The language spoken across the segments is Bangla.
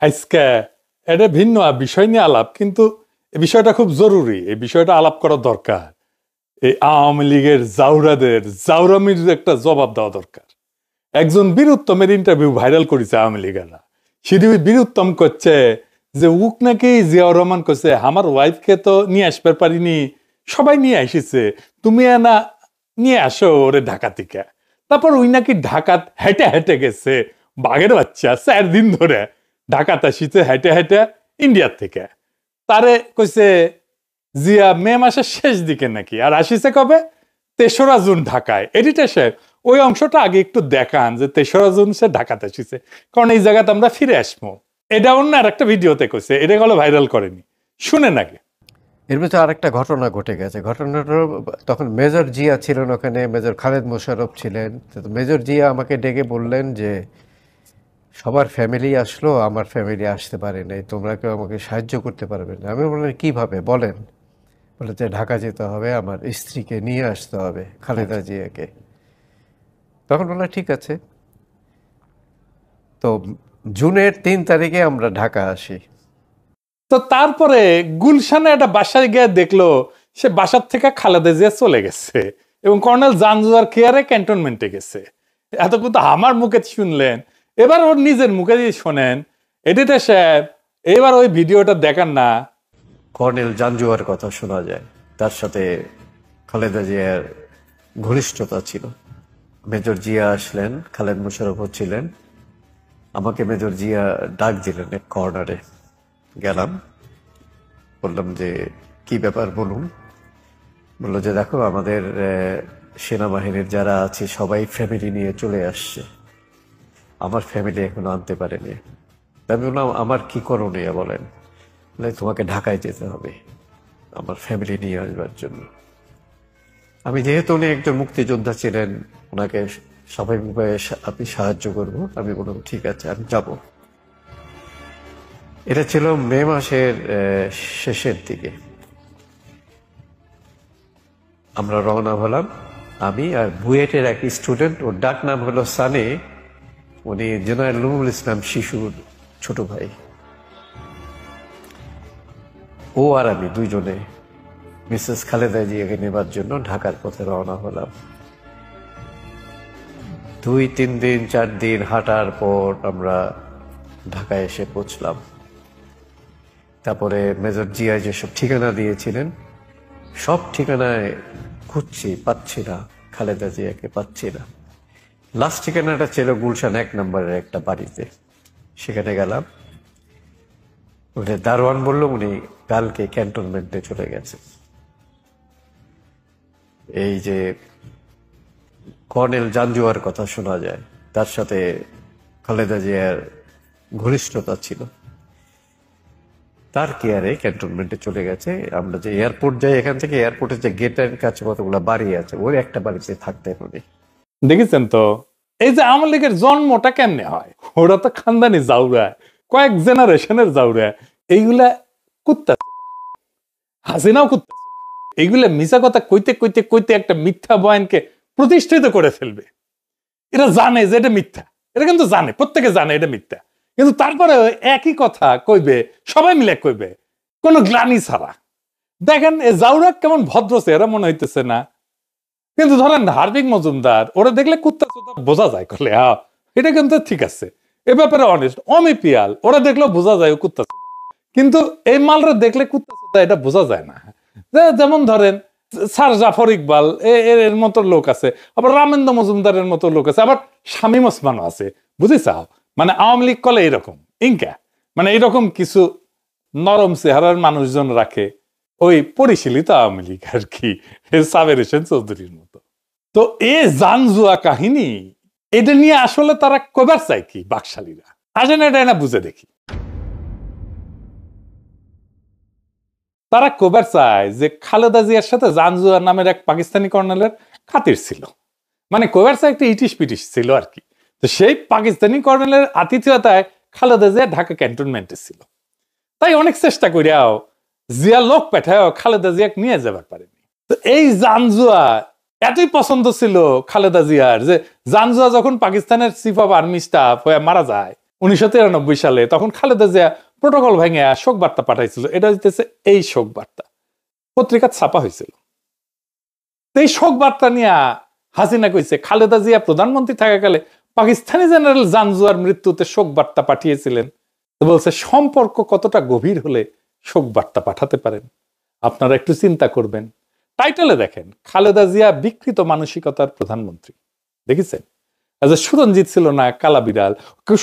আজকে এটা ভিন্ন বিষয় নিয়ে আলাপ, কিন্তু এই বিষয়টা খুব জরুরি, এই বিষয়টা আলাপ করা দরকার। এই আওয়ামী লীগের জাউরাদের জাউরামির একটা জবাব দেওয়া দরকার। একজন বীরুত্তমের ইন্টারভিউ ভাইরাল করেছে আওয়ামী লীগেরা। সেটি বীরুত্তম করছে যে উক নাকি জিয়াউর রহমান করছে আমার ওয়াইফকে তো নিয়ে আসবার পারিনি, সবাই নিয়ে এসেছে, তুমি না নিয়ে আসো ওরে ঢাকা থেকে। তারপর ওই নাকি ঢাকাত হেঁটে হেঁটে গেছে, বাঘের বাচ্চা 4 দিন ধরে ঢাকাতে আসিছে হেঁটে হেঁটে ইন্ডিয়ার থেকে। তারে কইছে জিয়া মে মাসের শেষ দিকে নাকি, আর আসিছে কবে 3রা জুন ঢাকায়। এডিটর সাহেব ওই অংশটা আগে একটু দেখান যে 3রা জুন সে ঢাকাতে আসিছে, কারণ এই জায়গাতে আমরা ফিরে আসবো। এটা অন্য আর একটা ভিডিওতে কইছে, এটা গেল ভাইরাল করেনি, শুনেন আগে। এর ভিতরে আরেকটা ঘটনা ঘটে গেছে। ঘটনাটা তখন মেজর জিয়া ছিলেন ওখানে, মেজর খালেদ মোশাররফ ছিলেন। মেজর জিয়া আমাকে ডেকে বললেন যে সবার ফ্যামিলি আসলো, আমার ফ্যামিলি আসতে পারে নাই, তোমরা কেউ আমাকে সাহায্য করতে পারবে না? আমি বললাম কীভাবে বলেন? বলে যে ঢাকা যেতে হবে, আমার স্ত্রীকে নিয়ে আসতে হবে, খালেদা জিয়াকে। তখন বললাম ঠিক আছে। তো জুনের 3 তারিখে আমরা ঢাকা আসি। তো তারপরে গুলশানে একটা বাসায় গিয়ে দেখলো সে বাসার থেকে খালেদা জিয়া চলে গেছে এবং কর্নেল জাঞ্জুয়ার কেয়ারে ক্যান্টনমেন্টে গেছে। এতক্ষণ তো আমার মুখে শুনলেন, এবার ওর নিজের মুখে দিয়ে শোনেন। এডিটর সাহেব এবার ওই ভিডিওটা দেখান না। কর্নেল জাঞ্জুয়ার কথা শোনা যায়, তার সাথে খালেদা জিয়ার ঘনিষ্ঠতা ছিল। মেজর জিয়া আসলেন, খালেদ মোশাররফ ছিলেন। আমাকে মেজর জিয়া ডাক দিলেন এক কর্নারে। গেলাম, বললাম যে কি ব্যাপার বলুন। বললো যে দেখো আমাদের সেনাবাহিনীর যারা আছে সবাই ফ্যামিলি নিয়ে চলে আসছে, আমার ফ্যামিলি এখনো আনতে পারেনি। আমি বললাম আমার কি করণীয় বলেন? তোমাকে ঢাকায় যেতে হবে আমার ফ্যামিলি নিয়ে আসবার জন্য। আমি যেহেতু উনি একজন মুক্তিযোদ্ধা ছিলেন, ওনাকে স্বাভাবিকভাবে আপনি সাহায্য করব। আমি বললাম ঠিক আছে আমি যাব। এটা ছিল মে মাসের শেষের দিকে। আমরা রওনা হলাম, আমি আর বুয়েটের এক স্টুডেন্ট, ওর ডাক নাম হলো সানি। উনি জেনারেল নুরুল ইসলাম শিশুর ছোট ভাই। ও আর আমি দুইজনে মিসেস খালেদা জিয়াকে নেবার জন্য ঢাকার পথে রওনা হলাম। 2-3 দিন 4 দিন হাঁটার পর আমরা ঢাকায় এসে পৌঁছলাম। তারপরে মেজর জিয়া যেসব ঠিকানা দিয়েছিলেন সব ঠিকানায় খুঁজছি, পাচ্ছি না, খালেদা জিয়াকে পাচ্ছি না। লাস্ট ঠিকানাটা ছিল গুলশান 1 নম্বরের একটা বাড়িতে। সেখানে গেলাম, উনি দারোয়ান বলল উনি কালকে ক্যান্টনমেন্টে চলে গেছে। এই যে কর্নেল জাঞ্জুয়ার কথা শোনা যায়, তার সাথে খালেদা জিয়ার ঘনিষ্ঠতা ছিল, তার কেয়ারে ক্যান্টনমেন্টে চলে গেছে। আমরা যে এয়ারপোর্ট যাই, এখান থেকে এয়ারপোর্টের যে গেটের কাছে কতগুলো বাড়ি আছে, ওই একটা বাড়িতে থাকতেন উনি। দেখেছেন তো এই যে আওয়ামী লীগের জন্মটা কেমনে হয়? ওরা তো খানদানি জাউরা, কয়েক জেনারেশনের জাউরা। এইগুলা কুত্তা, হাসিনাও কুত্তা। এইগুলা মিছা কথা কইতে কইতে কইতে একটা মিথ্যা বয়ানকে প্রতিষ্ঠিত করে ফেলবে। এরা জানে যে এটা মিথ্যা, এটা কিন্তু জানে, প্রত্যেকে জানে এটা মিথ্যা, কিন্তু তারপরে একই কথা কইবে, সবাই মিলে কইবে কোন গ্লানি ছাড়া। দেখেন এ জাউরা কেমন ভদ্র চেহারা মনে হইতেছে না? কিন্তু ধরেন হার্দিক মজুমদার, ওরা দেখলে কুত্তা চোদা বোঝা যায়, করলে এটা কিন্তু ঠিক আছে, এ ব্যাপারে অনেস্ট। অমি পিয়াল, ওরা দেখলেও বোঝা যায় কুত্তা চোদা, কিন্তু এই মালরা দেখলে কুত্তা চোদা এটা বোঝা যায় না। যেমন ধরেন স্যার জাফর ইকবাল এর মতো লোক আছে, আবার রামেন্দ্র মজুমদারের মতো লোক আছে, আবার শামীম ওসমানও আছে। বুঝেছাও? মানে আওয়ামী লীগ কলে এইরকম ইনকা, মানে এইরকম কিছু নরম চেহারার মানুষজন রাখে, ওই পরিশীলিত আওয়ামী লীগ আর কি, সাবের হোসেন চৌধুরীর মতো। তো এ জানজুয়া কাহিনী, এটা নিয়ে আসলে তারা কবার চায় কি বাকশালীরা? আসেন এটা না বুঝে দেখি। তারা কবার চায় যে খালেদা জিয়ার সাথে জানজুয়া নামের এক পাকিস্তানি কর্নেলের খাতির ছিল, মানে কবার চায় একটা ইটিশ পিটিশ ছিল আর কি। তো সেই পাকিস্তানি কর্নেলের আতিথেয়তায় খালেদা জিয়া ঢাকা ক্যান্টনমেন্টে ছিল। তাই অনেক চেষ্টা করিয়াও জিয়া লোক পাঠায় খালেদা জিয়াকে নিয়ে যাবার পারেনি। তো এই জানজুয়া এতই পছন্দ ছিল খালেদা জিয়ার যে জানজুয়া যখন পাকিস্তানের চিফ অফ আর্মি স্টাফ হয়ে মারা যায়, 1993 সালে, তখন খালেদা জিয়া প্রোটোকল ভেঙে শোক বার্তা পাঠাইছিল। এটা হইতেছে এই শোক বার্তা, পত্রিকা ছাপা হয়েছিল। এই শোক বার্তা নিয়ে হাসিনা কইছে খালেদা জিয়া প্রধানমন্ত্রী থাকাকালে পাকিস্তানি জেনারেল জানজুয়ার মৃত্যুতে শোক বার্তা পাঠিয়েছিলেন। বলছে সম্পর্ক কতটা গভীর হলে শোক বার্তা পাঠাতে পারেন, আপনারা একটু চিন্তা করবেন। টাইটেলে দেখেন, খালেদা জিয়া বিকৃত মানসিকতার প্রধানমন্ত্রী। দেখেছেন? সুরঞ্জিত ছিল না কালা বিড়াল,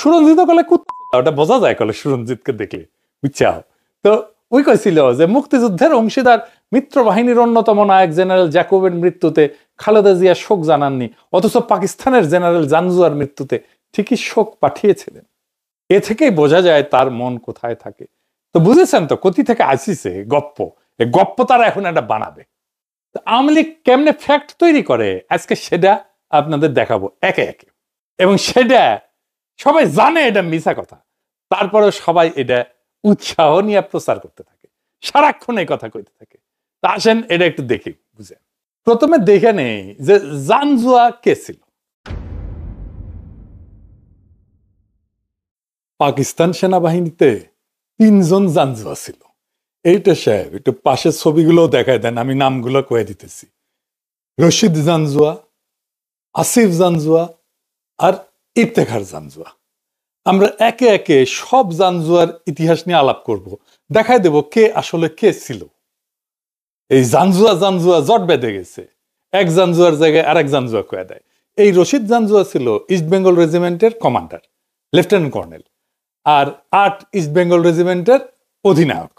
সুরঞ্জিত কলে কুত্তা, ওটা বোঝা যায় কলে সুরঞ্জিতকে দেখলে, বুঝছাও? তো ওই কইছিল যে মুক্তিযুদ্ধের অংশীদার মিত্র বাহিনীর অন্যতম নায়ক জেনারেল জ্যাকবের মৃত্যুতে খালেদা জিয়া শোক জানাননি, অথচ পাকিস্তানের জেনারেল জানজুয়ার মৃত্যুতে ঠিকই শোক পাঠিয়েছিলেন। এ থেকেই বোঝা যায় তার মন কোথায় থাকে। তো বুঝেছেন তো কোথি থেকে আসিছে গপ্প, এই গপ্প তারা এখন একটা বানাবে। আওয়ামী লীগ কেমনে ফ্যাক্ট তৈরি করে আজকে সেটা আপনাদের দেখাবো একে একে, এবং সেটা সবাই জানে এটা মিছা কথা, তারপরে সবাই এটা উৎসাহ নিয়ে প্রচার করতে থাকে, সারাক্ষণ এই কথা কইতে থাকে। তা আসেন এটা একটু দেখি বুঝেন। প্রথমে দেখে নেই যে জানজুয়া কে ছিল। পাকিস্তান সেনাবাহিনীতে 3 জন জানজুয়া ছিল। এইটা সাহেব একটু পাশের ছবিগুলো দেখায় দেন, আমি নামগুলো কয়ে দিতেছি। রশিদ জানজুয়া, আসিফ জানজুয়া আর ইফতেখার জানজুয়া। আমরা একে একে সব জানজুয়ার ইতিহাস নিয়ে আলাপ করব, দেখায় দেব কে আসলে কে ছিল। এই জানজুয়া জানজুয়া জট বেঁধে গেছে, এক জানজুয়ার জায়গায় আরেক জানজুয়া কয়ে দেয়। এই রশিদ জানজুয়া ছিল ইস্ট বেঙ্গল রেজিমেন্টের কমান্ডার, লেফটেন্যান্ট কর্নেল, আর 8 ইস্ট বেঙ্গল রেজিমেন্টের অধিনায়ক।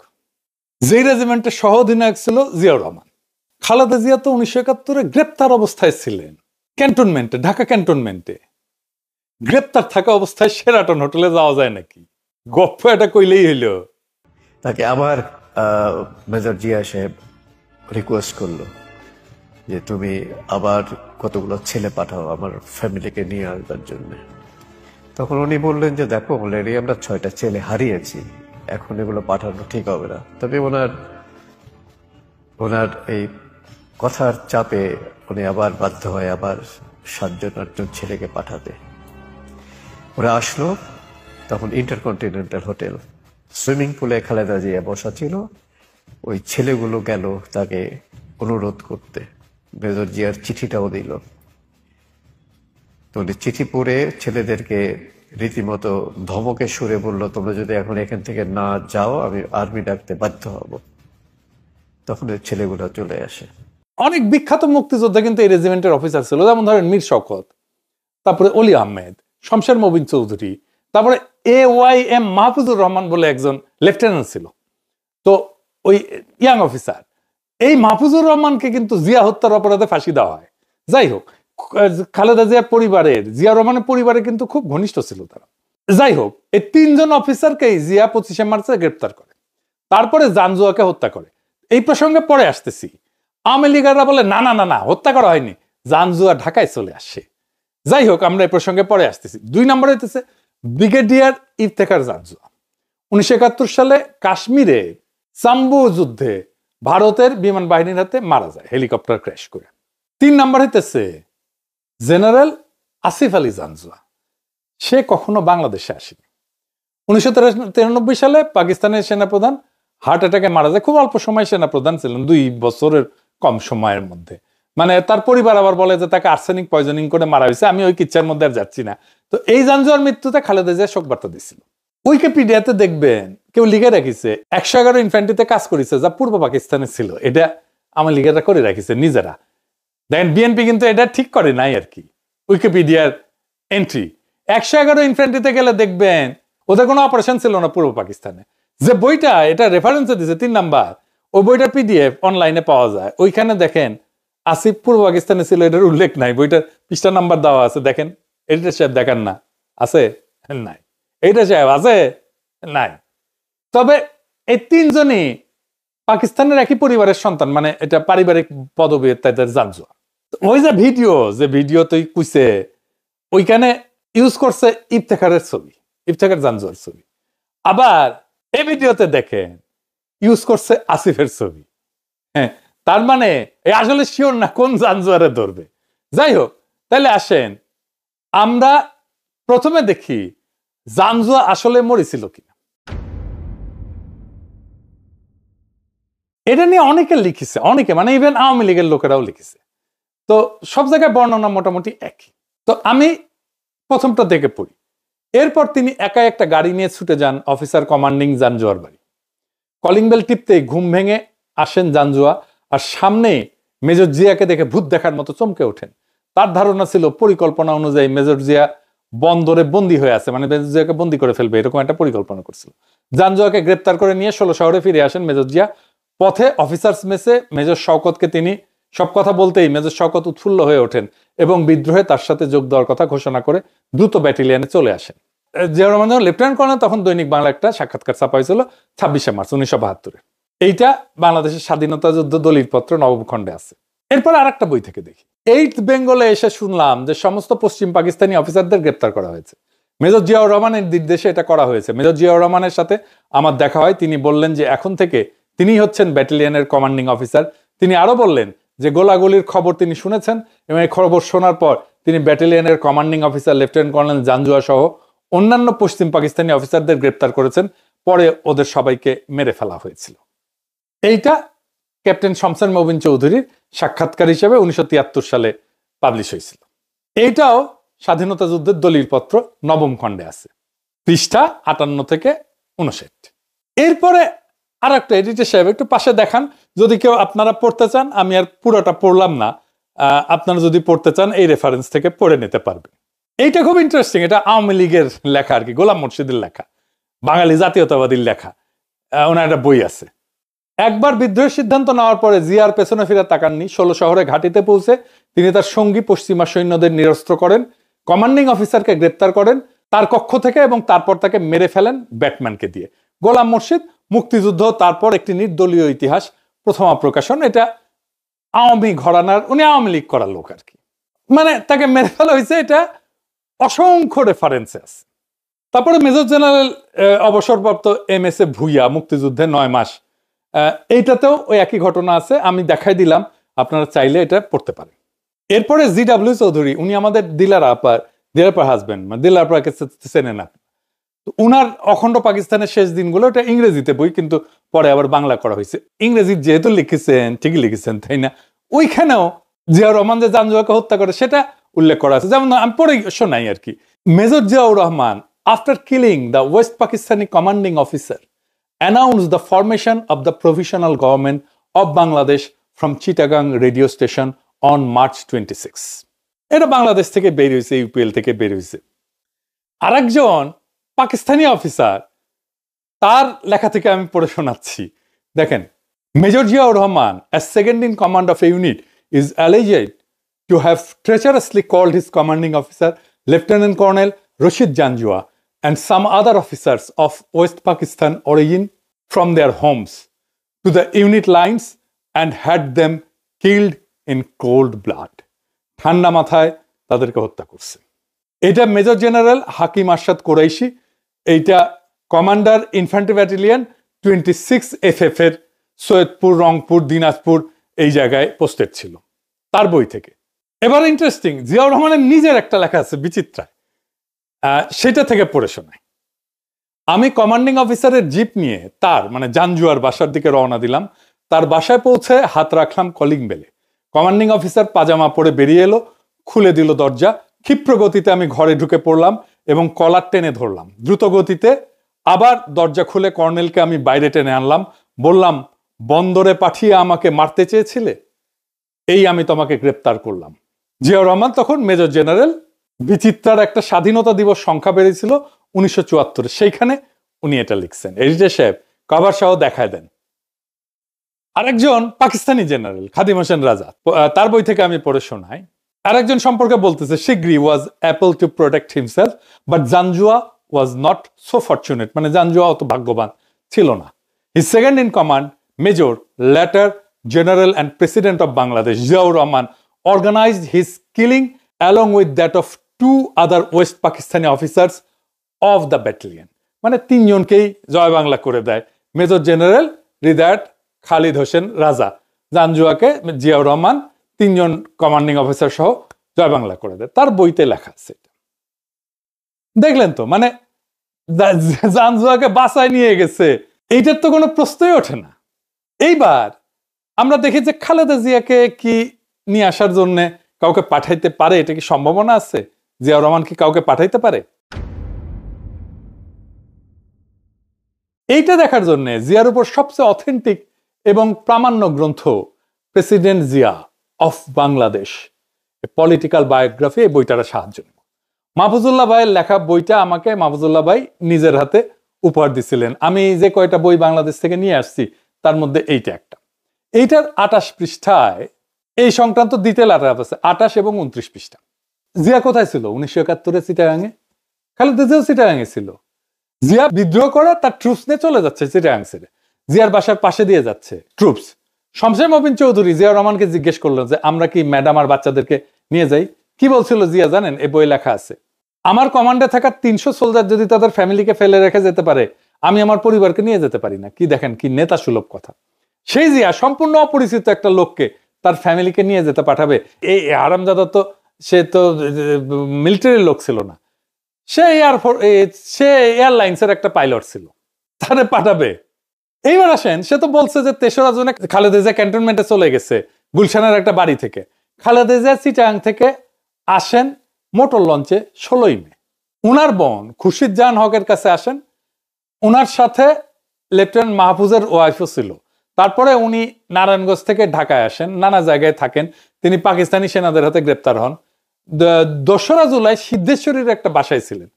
যেই রেজিমেন্টের সহ অধিনায়ক ছিল জিয়াউর রহমান। খালেদা জিয়া তো 1971-এ গ্রেপ্তার অবস্থায় ছিলেন ক্যান্টনমেন্টে, ঢাকা ক্যান্টনমেন্টে। গ্রেপ্তার থাকা অবস্থায় শেরাটন হোটেলে যাওয়া যায় নাকি? গপ্প এটা কইলেই হইল। তাকে আবার মেজর জিয়া সাহেব রিকোয়েস্ট করলো যে তুমি আবার কতগুলো ছেলে পাঠাও আমার ফ্যামিলিকে নিয়ে আসবার জন্য। তখন উনি বললেন যে দেখো অলরেডি আমরা 6টা ছেলে হারিয়েছি, এখন এগুলো পাঠানো ঠিক হবে না। তবে ওনার এই কথার চাপে উনি আবার বাধ্য হয় আবার 7জন-8জন ছেলেকে পাঠাতে। ওরা আসলো, তখন ইন্টারকন্টিনেন্টাল হোটেল, সুইমিং পুলে খালেদা জিয়া বসা ছিল। ওই ছেলেগুলো গেল তাকে অনুরোধ করতে, মেজর জিয়ার চিঠিটাও দিল। তো উনি চিঠি পড়ে ছেলেদেরকে রীতিমতো ধমকে সুরে বলল, তোমরা যদি এখন এখান থেকে না যাও আমি আর্মি ডাকতে বাধ্য হব। তখন ওই ছেলেগুলো চলে আসে। অনেক বিখ্যাত মুক্তিযোদ্ধা কিন্তু এই রেজিমেন্টের অফিসার ছিল, যেমন ধরেন মীর শওকত, তারপরে অলি আহমেদ, শমশের মবিন চৌধুরী, তারপরে AYM মাহফুজুর রহমান বলে একজন লেফটেন্যান্ট ছিল, তো ওই ইয়াং অফিসার। এই মাহফুজুর রহমানকে কিন্তু জিয়া হত্যার অপরাধে ফাঁসি দেওয়া হয়। যাই হোক, খালেদা জিয়ার পরিবারের, জিয়া রহমানের পরিবারে কিন্তু খুব ঘনিষ্ঠ ছিল তারা। যাই হোক, এই 3 জন অফিসারকেই জিয়া 25শে মার্চে গ্রেপ্তার করে, তারপরে জানজুয়াকে হত্যা করে। এই প্রসঙ্গে পরে আসতেছি। আওয়ামী লীগাররা বলে না না না না, হত্যা করা হয়নি, জানজুয়া ঢাকায় চলে আসে। যাই হোক, আমরা এই প্রসঙ্গে পরে আসতেছি। 2 নম্বরে হইতেছে ব্রিগেডিয়ার ইফতেখার জানজুয়া। 1971 সালে কাশ্মীরে চাম্বু যুদ্ধে ভারতের বিমান বাহিনীর হাতে মারা যায় হেলিকপ্টার ক্র্যাশ করে। 3 নম্বর হইতেছে জেনারেল আসিফ আলী জানজুয়া। সে কখনো বাংলাদেশে আসেনি। 1993 সালে পাকিস্তানের সেনাপ্রধান হার্ট অ্যাটাকে মারা যায়। খুব অল্প সময় সেনাপ্রধান ছিলেন, 2 বছরের কম সময়ের মধ্যে। মানে তার পরিবার আবার বলে যে তাকে আর্সেনিক পয়জনিং করে মারা হয়েছে। আমি ওই কিচ্ছার মধ্যে আর যাচ্ছি না। তো এই জানজুয়ার মৃত্যুতে খালেদা জিয়া শোক বার্তা দিছিল। উইকিপিডিয়াতে দেখবেন কেউ লিখে রাখিছে 111 ইনফ্যান্ট্রিতে কাজ করেছে, যা পূর্ব পাকিস্তানে ছিল। এটা আমার লিগেরা করে রাখিছে নিজেরা। দেখেন, বিএনপি কিন্তু এটা ঠিক করে নাই আর কি। উইকিপিডিয়ার এন্ট্রি 111 ইনফ্যান্ট্রিতে গেলে দেখবেন ওদের কোনো অপারেশন ছিল না পূর্ব পাকিস্তানে। যে বইটা এটা রেফারেন্সে দিছে 3 নাম্বার, ওই বইটার PDF অনলাইনে পাওয়া যায়। ওইখানে দেখেন আসিফ পূর্ব পাকিস্তানে ছিল, এটার উল্লেখ নাই। বইটার পৃষ্ঠা নাম্বার দেওয়া আছে, দেখেন। এডিটর সাহেব দেখান না, আছে? নাই। এইটা সাহেব আছে? নাই। তবে এই 3 জনই পাকিস্তানের একই পরিবারের সন্তান, মানে এটা পারিবারিক পদবী তাদের জানজুয়া। ওই যে ভিডিও তুই কুইছে, ওইখানে ইউজ করছে ইফতেখারের ছবি, ইফতেখার জানজুয়ার ছবি। আবার এই ভিডিওতে দেখেন ইউজ করছে আসিফের ছবি। হ্যাঁ, তার মানে আসলে শিওর না কোন জানজুয়ারে ধরবে। যাই হোক, তাহলে আসেন আমরা প্রথমে দেখি জানজুয়া আসলে মরেছিল কিনা। এটা নিয়ে অনেকে লিখেছে, অনেকে মানে ইভেন আওয়ামী লীগের লোকেরাও লিখেছে। তো সব জায়গায় বর্ণনা মোটামুটি একই। তো আমি প্রথমটা দেখে পড়ি। এরপর তিনি একা একটা গাড়ি নিয়ে ছুটে যান অফিসার কমান্ডিং জানজুয়ার বাড়ি। কলিং বেল টিপতেই ঘুম ভেঙে আসেন জানজুয়া, আর সামনে মেজর জিয়াকে দেখে ভূত দেখার মতো চমকে ওঠেন। তার ধারণা ছিল পরিকল্পনা অনুযায়ী মেজর জিয়া বন্দরে বন্দী হয়ে আছে, মানে মেজর জিয়াকে বন্দী করে ফেলবে, এরকম একটা পরিকল্পনা করছিল। জানজুয়াকে গ্রেপ্তার করে নিয়ে 16 শহরে ফিরে আসেন মেজর জিয়া। পথে অফিসার্স মেসে মেজর শওকতকে তিনি সব কথা বলতেই মেজর শওকত উৎফুল্ল হয়ে ওঠেন এবং বিদ্রোহে তার সাথে যোগ দেওয়ার কথা ঘোষণা করে দ্রুত ব্যাটালিয়নে চলে আসেন। জিয়াউর রহমান যখন লেফটেন্যান্ট কর্নেল, তখন দৈনিক বাংলা একটা সাক্ষাৎকার ছাপা হয়েছিল 26শে মার্চ 1972-এ। এইটা বাংলাদেশের স্বাধীনতা যুদ্ধ দলিলপত্র নবম খণ্ডে আছে। এরপর আর একটা বই থেকে দেখি। 8th বেঙ্গলে এসে শুনলাম যে সমস্ত পশ্চিম পাকিস্তানি অফিসারদের গ্রেপ্তার করা হয়েছে। মেজর জিয়াউর রহমানের নির্দেশে এটা করা হয়েছে। মেজর জিয়াউর রহমানের সাথে আমার দেখা হয়। তিনি বললেন যে এখন থেকে তিনি হচ্ছেন ব্যাটালিয়নের কমান্ডিং অফিসার। তিনি আরো বললেন যে গোলাগুলির খবর তিনি শুনেছেন এবং এই খবর শোনার পর তিনি ব্যাটালিয়নের commanding officer lieutenant colonel Janjua সহ অন্যান্য পশ্চিম পাকিস্তানি অফিসারদের গ্রেপ্তার করেছেন। পরে ওদের সবাইকে মেরে ফেলা হয়েছিল। এইটা ক্যাপ্টেন শমসের মবিন চৌধুরীর সাক্ষাৎকার হিসেবে 1973 সালে পাবলিশ হয়েছিল। এইটাও স্বাধীনতা যুদ্ধের দলিলপত্র নবম খণ্ডে আছে, পৃষ্ঠা 58 থেকে 59। এরপরে আর একটা এডিটর সাহেব একটু পাশে দেখান, যদি কেউ আপনারা পড়তে চান। আমি আর পুরোটা পড়লাম না, আপনারা যদি পড়তে চান এই রেফারেন্স থেকে পড়ে নিতে পারবেন। এইটা খুব ইন্টারেস্টিং। এটা আওয়ামী লীগের লেখা আর কি, গোলাম মুর্শিদের লেখা, বাঙালি জাতীয়তাবাদীর লেখা। ওনার একটা বই আছে। একবার বিদ্রোহের সিদ্ধান্ত নেওয়ার পরে জিয়ার পেছনে ফিরে তাকাননি। 16 শহরে ঘাটিতে পৌঁছে তিনি তার সঙ্গী পশ্চিমা সৈন্যদের নিরস্ত্র করেন, কমান্ডিং অফিসারকে গ্রেপ্তার করেন তার কক্ষ থেকে এবং তারপর তাকে মেরে ফেলেন ব্যাটম্যানকে দিয়ে। গোলাম মুর্শিদ, মুক্তিযুদ্ধ, তারপর একটি নির্দলীয় ইতিহাস, প্রথমা প্রকাশন। এটা আওয়ামী ঘরানার, উনি আওয়ামী লীগ করার লোক আর কি, মানে তাকে মেরে ফেলা হয়েছে। এটা অসংখ্য রেফারেন্স আছে। তারপরে মেজর জেনারেল অবসরপ্রাপ্ত MS ভুইয়া, মুক্তিযুদ্ধে 9 মাস, এইটাতেও ওই একই ঘটনা আছে। আমি দেখাই দিলাম, আপনারা চাইলে এটা পড়তে পারেন। এরপরে GW চৌধুরী, উনি আমাদের দিলারাপার হাজবেন্ড, মানে দিলারাপাকে চেনে না। উনার অখণ্ড পাকিস্তানের শেষ দিনগুলো, এটা ইংরেজিতে বই, কিন্তু পরে আবার বাংলা করা হয়েছে। ইংরেজি যেহেতু লিখেছেন, ঠিকই লিখেছেন তাই না, ওইখানেও জিয়াউর রহমান যে জানজুয়াকে হত্যা করে সেটা উল্লেখ করা আছে। যেমন আমি পড়ে শোনাই আর কি। Major Ziaur Rahman, after killing the West Pakistani commanding officer, announced the formation of the provisional government of Bangladesh from Chittagong radio station on March 26. এটা বাংলাদেশ থেকে বের হয়েছে, UPL থেকে বের হয়েছে। আরেকজন পাকিস্তানি অফিসার, তার লেখা থেকে আমি পড়ে শোনাচ্ছি, দেখেন। Major Ziaur Rahman, as second in command of a unit, is alleged to have treacherously called his commanding officer, Lieutenant Colonel Rashid Janjua, and some other officers of West Pakistan origin from their homes to the unit lines and had them killed in cold blood. ঠান্ডা মাথায় তাদেরকে হত্যা করছে। এটা মেজর জেনারেল হাকিম আরশাদ কোরাইশি, এইটা কমান্ডার ইনফ্যান্ট্রি ব্যাটালিয়ন 26 FF এর সৈয়দপুর, রংপুর, দিনাজপুর এই জায়গায় পোস্টেড ছিল, তার বই থেকে। এবার ইন্টারেস্টিং, জিয়াউর রহমানের নিজের একটা লেখা আছে বিচিত্রায়, সেটা থেকে পড়ে শোনায়। আমি কমান্ডিং অফিসারের জিপ নিয়ে তার মানে জানজুয়ার বাসার দিকে রওনা দিলাম। তার বাসায় পৌঁছে হাত রাখলাম কলিং বেলে। কমান্ডিং অফিসার পাজামা পরে বেরিয়ে এলো, খুলে দিল দরজা। ক্ষিপ্র গতিতে আমি ঘরে ঢুকে পড়লাম এবং কলার টেনে ধরলাম। দ্রুত গতিতে আবার দরজা খুলে কর্নেলকে আমি বাইরে টেনে আনলাম। বললাম, বন্দরে পাঠিয়ে আমাকে মারতে চেয়েছিলে, এই আমি তোমাকে গ্রেপ্তার করলাম। জিয়াউর রহমান তখন মেজর জেনারেল। বিচিত্রার একটা স্বাধীনতা দিবস সংখ্যা বেরিয়েছিল 1974, সেইখানে উনি এটা লিখছেন। এডিটর সাহেব কভার সহ দেখায় দেন। আরেকজন পাকিস্তানি জেনারেল খাদিম হোসেন রাজা, তার বই থেকে আমি পড়ে শোনাই। আরেকজন সম্পর্কে বলতেছে, Shigri was able to protect himself but Janjua was not so fortunate, মানে জানজুয়া অত ভাগ্যবান ছিল না। His second in command, major, later general and president of Bangladesh Ziaur Rahman organized his killing along with that of 2 other West Pakistani officers of the battalion. মানে 3 জনকেই জয় বাংলা করে দেয় মেজর জেনারেল হৃদয়াত খালিদ হোসেন রাজা। জানজুয়াকে জিয়াউর রহমান 3 জন কমান্ডিং অফিসার সহ জয় বাংলা করে দেয়, তার বইতে লেখা আছে। দেখলেন তো, মানে জানজুয়াকে বাঁচায় নিয়ে গেছে, এইটার তো কোনো প্রশ্নই ওঠে না। এইবার আমরা দেখি যে খালেদা জিয়াকে কি নিয়ে আসার জন্য কাউকে পাঠাইতে পারে, এটা কি সম্ভাবনা আছে? জিয়াউর রহমান কি কাউকে পাঠাইতে পারে? এইটা দেখার জন্য জিয়ার উপর সবচেয়ে অথেন্টিক এবং প্রামাণ্য গ্রন্থ president Zia of Bangladesh, political biography, এই বইটার সাহায্য নেব। মাহফুজুল্লাহ ভাইয়ের লেখা বইটা আমাকে মাহফুজুল্লাহ ভাই নিজের হাতে উপহার দিছিলেন। আমি যে কয়টা বই বাংলাদেশ থেকে নিয়ে আসছি তার মধ্যে এইটা একটা। এইটার 28 পৃষ্ঠায় এই সংক্রান্ত ডিটেল আছে, 28 এবং 29 পৃষ্ঠা। জিয়া কোথায় ছিল 1971-এ? চিটাগাঙে। খালেদা জিয়াও চিটাগাঙে ছিল। জিয়া বিদ্রোহ করে তার ট্রুপস নিয়ে চলে যাচ্ছে চিটাগাং ছেড়ে, জিয়ার বাসার পাশে দিয়ে যাচ্ছে ট্রুপস। শমশের মবিন চৌধুরী জিয়াউর রহমানকে জিজ্ঞেস করলেন যে আমরা কি ম্যাডাম আর বাচ্চাদেরকে নিয়ে যাই? কি বলছিল জিয়া জানেন? এই বই লেখা আছে, আমার কমান্ডে থাকা 300 সোলজার যদি তাদের ফ্যামিলিকে ফেলে রেখে যেতে পারে, আমি আমার পরিবারকে নিয়ে যেতে পারি না। কি দেখেন, কি নেতা সুলভ কথা। সেই জিয়া সম্পূর্ণ অপরিচিত একটা লোককে তার ফ্যামিলিকে নিয়ে যেতে পাঠাবে? এই আরামজাদা তো, সে তো মিলিটারির লোক ছিল না, সে এয়ারলাইন্সের একটা পাইলট ছিল, তারে পাঠাবে? এইবার আসেন, সে তো বলছে যে 3রা জুনে খালেদা জিয়া ক্যান্টনমেন্টে চলে গেছে গুলশানের একটা বাড়ি থেকে। খালেদা জিয়া চিটাগাং থেকে আসেন মোটর লঞ্চে 16ই মে। উনার বোন খুরশিদ জাহান হকের কাছে আসেন, উনার সাথে লেফটেন্যান্ট মাহফুজের ওয়াইফও ছিল। তারপরে উনি নারায়ণগঞ্জ থেকে ঢাকায় আসেন, নানা জায়গায় থাকেন। তিনি পাকিস্তানি সেনাদের হাতে গ্রেপ্তার হন। 2রা জুলাই সিদ্ধেশ্বরীর একটা বাসায় ছিলেন,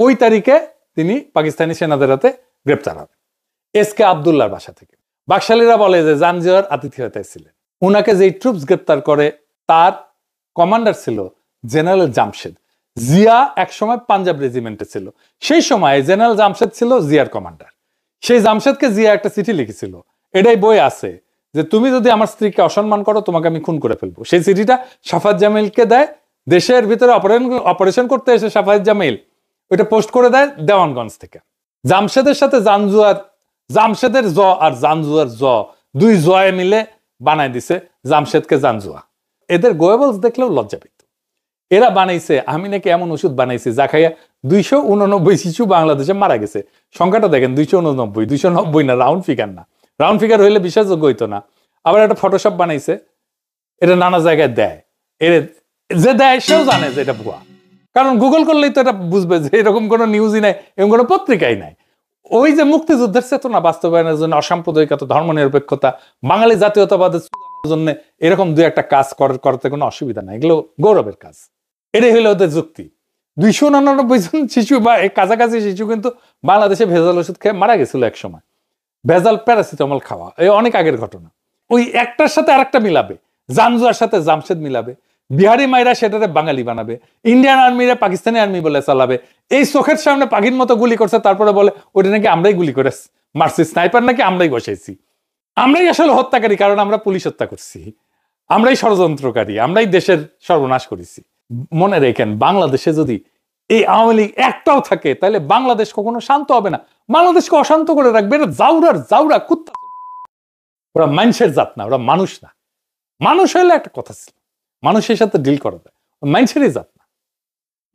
ওই তারিখে তিনি পাকিস্তানি সেনাদের হাতে গ্রেপ্তার হন SK আবদুল্লাহর বাসা থেকে। বাকশালীরা বলে যে জাঞ্জিয়ার আতিথেয়তায় ছিলেন। উনাকে যেই ট্রুপস গ্রেপ্তার করে তার কমান্ডার ছিল জেনারেল জামশেদ। জিয়া একসময় পাঞ্জাব রেজিমেন্টে ছিল, সেই সময় জেনারেল জামশেদ ছিল জিয়ার কমান্ডার। সেই জামশেদকে জিয়া একটা চিঠি লিখেছিল, এটাই বই আছে, যে তুমি যদি আমার স্ত্রীকে অসম্মান করো তোমাকে আমি খুন করে ফেলবো। সেই চিঠিটা সাফাত জামিলকে দেয়। দেশের ভিতরে অপারেশন করতে এসে সাফাত জামিল ওইটা পোস্ট করে দেয় দেওয়ানগঞ্জ থেকে। জামশেদের সাথে জামশেদের জ আর জানজুয়ার জ, দুই জয়ে মিলে বানাই দিছে জামশেদকে জানজুয়া। এদের গোয়েবলস দেখলেও লজ্জা পেত। এরা বানাইছে, আমি নাকি এমন ওষুধ বানাইছি যা খাইয়া 289 শিশু বাংলাদেশে মারা গেছে। সংখ্যাটা দেখেন, 289, 290 না, রাউন্ড ফিগার না। রাউন্ড ফিগার হইলে বিশ্বাসযোগ্য হইতো না। আবার একটা ফটোশপ বানাইছে, এটা নানা জায়গায় দেয়। এর যে দেয় সেও জানে যে এটা ভুয়া, কারণ গুগল করলেই তো এটা বুঝবে যে এরকম কোনো নিউজই নাই, এরকম কোনো পত্রিকাই নাই। ওই যে মুক্তিযুদ্ধের চেতনা বাস্তবায়নের জন্য, অসাম্প্রদায়িকতা, ধর্মনিরপেক্ষতা, বাঙালি জাতীয়তাবাদের জন্য এরকম 2-একটা কাজ করতে কোনো অসুবিধা নাই, এগুলো গৌরবের কাজ। এটাই হলো ওদের যুক্তি। 289 জন শিশু বা কাছাকাছি শিশু কিন্তু বাংলাদেশে ভেজাল ওষুধ খেয়ে মারা গেছিল এক সময়, ভেজাল প্যারাসিটামল খাওয়া। এই অনেক আগের ঘটনা। ওই একটার সাথে আরেকটা মিলাবে, জানজুয়ার সাথে জামশেদ মিলাবে, বিহারি মাইরা সেটাতে বাঙালি বানাবে, ইন্ডিয়ান আর্মিরা পাকিস্তানি আর্মি বলে চালাবে। এই চোখের সামনে পাখির মতো গুলি করছে, তারপরে বলে ওটা নাকি আমরাই গুলি করে মারছি, স্নাইপার নাকি আমরাই বসাইছি। আমরাই আসলে হত্যাকারী, কারণ আমরা পুলিশ হত্যা করছি, আমরাই ষড়যন্ত্রকারী, আমরাই দেশের সর্বনাশ করেছি। মনে রেখেন, বাংলাদেশে যদি এই আওয়ামী লীগ একটাও থাকে তাহলে বাংলাদেশ কখনো শান্ত হবে না। বাংলাদেশকে অশান্ত করে রাখবে। এটা জাউরা কুত্তা। ওরা মানুষের জাত না, ওরা মানুষ না। মানুষ হইলে একটা কথা ছিল, মানুষের সাথে ডিল করা যায়। মানুষেরই জাত না,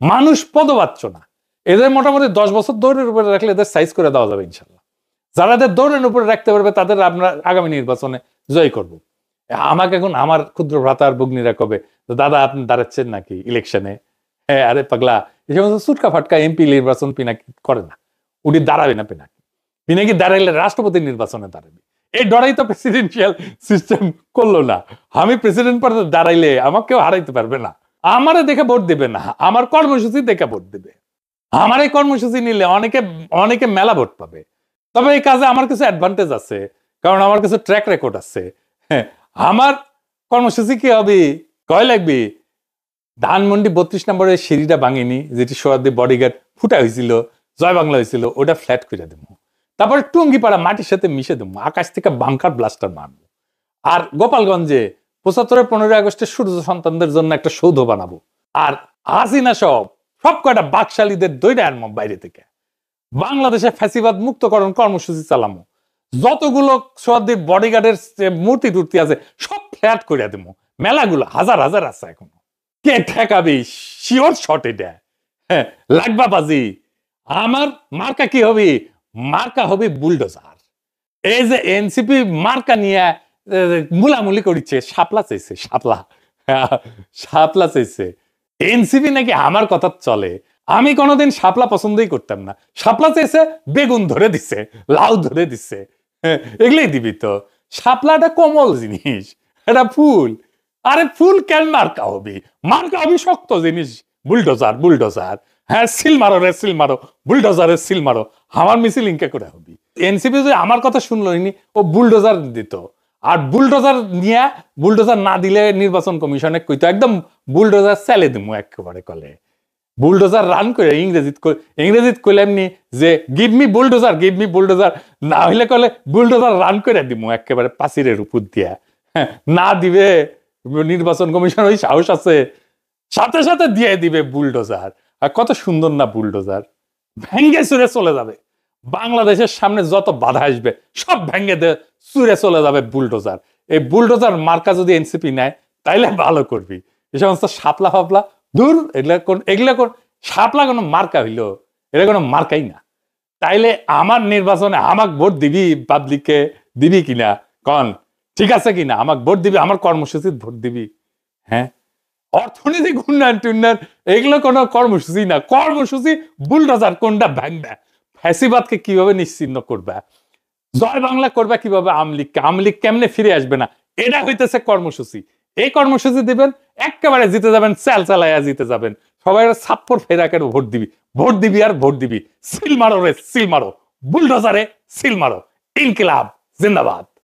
মানুষ পদবাচ্য না। এদের মোটামুটি 10 বছর দৌড়ের উপরে রাখলে এদের সাইজ করে দেওয়া যাবে ইনশাল্লাহ। যারা এদের দৌড়ের উপরে রাখতে পারবে তাদের আমরা আগামী নির্বাচনে জয় করব। আমাকে এখন আমার ক্ষুদ্র ভ্রাতার ভগ্নীরা কবে, দাদা আপনি দাঁড়াচ্ছেন নাকি ইলেকশনে? হ্যাঁ, আরে পাগলা, এই সমস্ত সুটকা ফাটকা এমপি নির্বাচন পিনাকি করে না, উনি দাঁড়াবে না। পিনাকি দাঁড়াইলে রাষ্ট্রপতি নির্বাচনে দাঁড়াবে। এই ডরাই তো প্রেসিডেন্সিয়াল সিস্টেম করলো না। আমি প্রেসিডেন্ট পদে দাঁড়াইলে আমাকে কেউ হারাইতে পারবে না, আমারে দেখে ভোট দেবে না, আমার কর্মসূচি দেখে ভোট দেবে। আমার এই কর্মসূচি নিলে অনেকে মেলা ভোট পাবে। তবে এই কাজে আমার কিছু অ্যাডভান্টেজ আছে, কারণ আমার কিছু ট্র্যাক রেকর্ড আছে। হ্যাঁ, আমার কর্মসূচি কি হবে, কয় লাগবে, ধানমন্ডি 32 নম্বরের সিঁড়িটা ভাঙিনি, যেটি সোহার্দি বডিগার্ড ফুটা হয়েছিল, জয় বাংলা হয়েছিল, ওটা ফ্ল্যাট করে দেবো। তারপরে টুঙ্গিপাড়া মাটির সাথে মিশে দেবো, আকাশ থেকে বাংকার ব্লাস্টার মারবো। আর গোপালগঞ্জে 75-এর 15ই আগস্টের সূর্য সন্তানদের জন্য একটা সৌধ বানাবো। আর হাসিনা সব কয়টা বাকশালীদের দৈরা আনবো বাইরে থেকে। বাংলাদেশে ফ্যাসিবাদ মুক্তকরণ কর্মসূচি চালামো। যতগুলো সোহার্দির বডিগার্ডের মূর্তি টুর্তি আছে সব ফ্ল্যাট করে দেবো। মেলাগুলো হাজার হাজার আছে এখনো। কে ঠেকাবি? শিওর শট এটা। হ্যাঁ, লাগবা বাজি। আমার মার্কা কি হবে? মার্কা হবে বুলডোজার। এই যে এনসিপি মার্কা নিয়ে মুলামুলি করিচ্ছে, শাপলা চাইছে, শাপলা চাইছে। এনসিপি নাকি আমার কথা চলে। আমি কোনোদিন শাপলা পছন্দই করতাম না। শাপলা চাইছে, বেগুন ধরে দিচ্ছে, লাউ ধরে দিচ্ছে, এগুলোই দিবি তো। শাপলাটা কোমল জিনিস, এটা ফুল। আরে ফুল কেন মার্কা হবি? মার্কা হবি শক্ত জিনিস। বুলডোজার, বুলডোজার, হ্যাঁ সিল মারো রে সিল মারো, বুলডোজারের সিল মারো। আমার মিছিল ইনকে করে হবি। এনসিপি যদি আমার কথা শুনলো নি, ও বুলডোজার দিত। আর বুলডোজার নিয়ে, বুলডোজার না দিলে নির্বাচন কমিশনে কইতো একদম বুলডোজার চালে দিমু একেবারে কলে। বুলডোজার রান করে ইংরেজিত কইলে এমনি যে give me bulldozer, give me bulldozer, না হইলে কলে বুলডোজার রান করে দিমু একেবারে পাচিরের উপর দিয়া। না দিবে নির্বাচন কমিশন, ওই সাহস আছে, সাথে সাথে দিয়ে দিবে বুলডোজার। আর কত সুন্দর না বুলডোজার, ভেঙ্গে চুরে চলে যাবে। বাংলাদেশের সামনে যত বাধা আসবে সব ভেঙ্গে চুরে চলে যাবে বুলডোজার। এই বুলডোজার মার্কা যদি এনসিপি নেয় তাইলে ভালো করবি। এই সমস্ত শাপলা ফাপলা দূর, এগুলা কোন শাপলা কোনো মার্কা হইলো? এটা কোনো মার্কাই না। তাইলে আমার নির্বাচনে আমাকে ভোট দিবি, পাবলিককে দিবি কিনা কন? ঠিক আছে কিনা? আমাকে ভোট দিবি, আমার কর্মসূচিত ভোট দিবি। হ্যাঁ, অর্থনৈতিক উন্নয়ন টুন্নয়ন এগুলো কোনো কর্মসূচি না। কর্মসূচি বুলডোজার কোনটা ভাঙবে, ফ্যাসিবাদকে কিভাবে নিশ্চিহ্ন করবে, জয় বাংলা করবে কিভাবে, আমলিগ কেমনে ফিরে আসবে না, এটা হইতেছে কর্মসূচি। এই কর্মসূচি দিবেন, একেবারে জিতে যাবেন, চালাইয়া জিতে যাবেন। সবাই ছাপ্পর ফেরাকে ভোট দিবি, ভোট দিবি আর ভোট দিবি। সিল মারো রে সিল মারো, বুলডোজারে সিল মারো। ইনকিলাব জিন্দাবাদ।